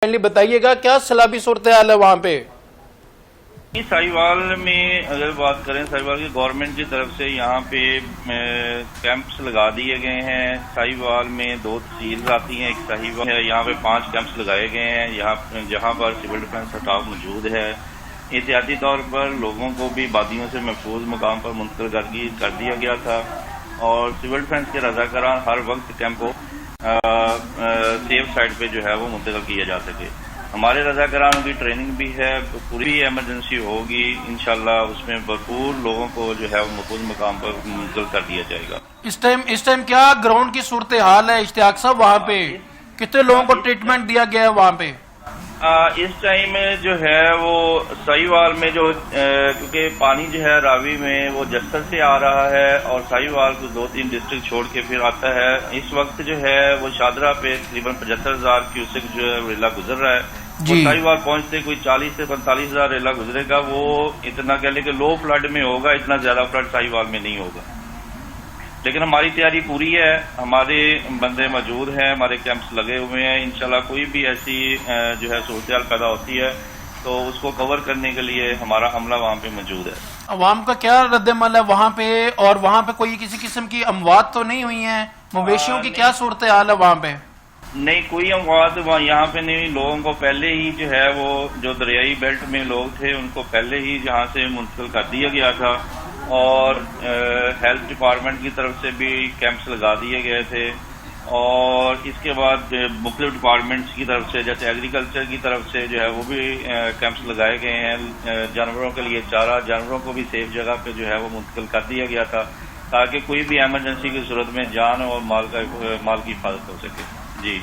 بتائیے گا کیا سیلابی صورتحال ہے وہاں پہ؟ ساہیوال میں اگر بات کریں، ساہیوال کی گورنمنٹ کی طرف سے یہاں پہ کیمپس لگا دیے گئے ہیں۔ ساہیوال میں 2 تحصیل آتی ہیں، ایک ساہیوال ہے، یہاں پہ 5 کیمپس لگائے گئے ہیں جہاں پر سول ڈیفنس اسٹاف موجود ہے۔ احتیاطی طور پر لوگوں کو بھی وادیوں سے محفوظ مقام پر منتقل کر دیا گیا تھا، اور سول ڈیفنس کے رضاکاران ہر وقت کیمپ کو سیف سائٹ پہ جو ہے وہ منتقل کیا جا سکے۔ ہمارے رضاکارانوں کی ٹریننگ بھی ہے، پوری ایمرجنسی ہوگی انشاءاللہ اس میں بھرپور لوگوں کو جو ہے وہ محفوظ مقام پر منتقل کر دیا جائے گا۔ اس ٹائم کیا گراؤنڈ کی صورتحال ہے اشتیاق صاحب؟ وہاں پہ کتنے لوگوں کو ٹریٹمنٹ دیا گیا ہے وہاں پہ؟ اس ٹائم جو ہے وہ ساہیوال میں جو کیونکہ پانی جو ہے راوی میں وہ جسر سے آ رہا ہے اور ساہیوال کو 2-3 ڈسٹرکٹ چھوڑ کے پھر آتا ہے۔ اس وقت جو ہے وہ شادرہ پہ تقریباً 75,000 کیوسک جو ہے ریلا گزر رہا ہے۔ ساہیوال پہنچتے کوئی 40 سے 45,000 ریلا گزرے گا۔ وہ اتنا کہہ لیں کہ لو فلڈ میں ہوگا، اتنا زیادہ فلڈ ساہیوال میں نہیں ہوگا، لیکن ہماری تیاری پوری ہے، ہمارے بندے موجود ہیں، ہمارے کیمپس لگے ہوئے ہیں۔ انشاءاللہ کوئی بھی ایسی جو ہے صورتحال پیدا ہوتی ہے تو اس کو کور کرنے کے لیے ہمارا عملہ وہاں پہ موجود ہے۔ عوام کا کیا رد عمل ہے وہاں پہ؟ اور وہاں پہ کوئی کسی قسم کی اموات تو نہیں ہوئی ہیں؟ مویشیوں کی کیا صورتحال ہے وہاں پہ؟ نہیں، کوئی اموات یہاں پہ نہیں۔ لوگوں کو پہلے ہی جو ہے وہ جو دریائی بیلٹ میں لوگ تھے ان کو پہلے ہی یہاں سے منتقل کر دیا گیا تھا، اور ہیلتھ ڈپارٹمنٹ کی طرف سے بھی کیمپس لگا دیے گئے تھے، اور اس کے بعد مختلف ڈپارٹمنٹس کی طرف سے جیسے ایگریکلچر کی طرف سے جو ہے وہ بھی کیمپس لگائے گئے ہیں۔ جانوروں کے لیے چارہ، جانوروں کو بھی سیف جگہ پہ جو ہے وہ منتقل کر دیا گیا تھا تاکہ کوئی بھی ایمرجنسی کی صورت میں جان اور مال کی حفاظت ہو سکے۔ جی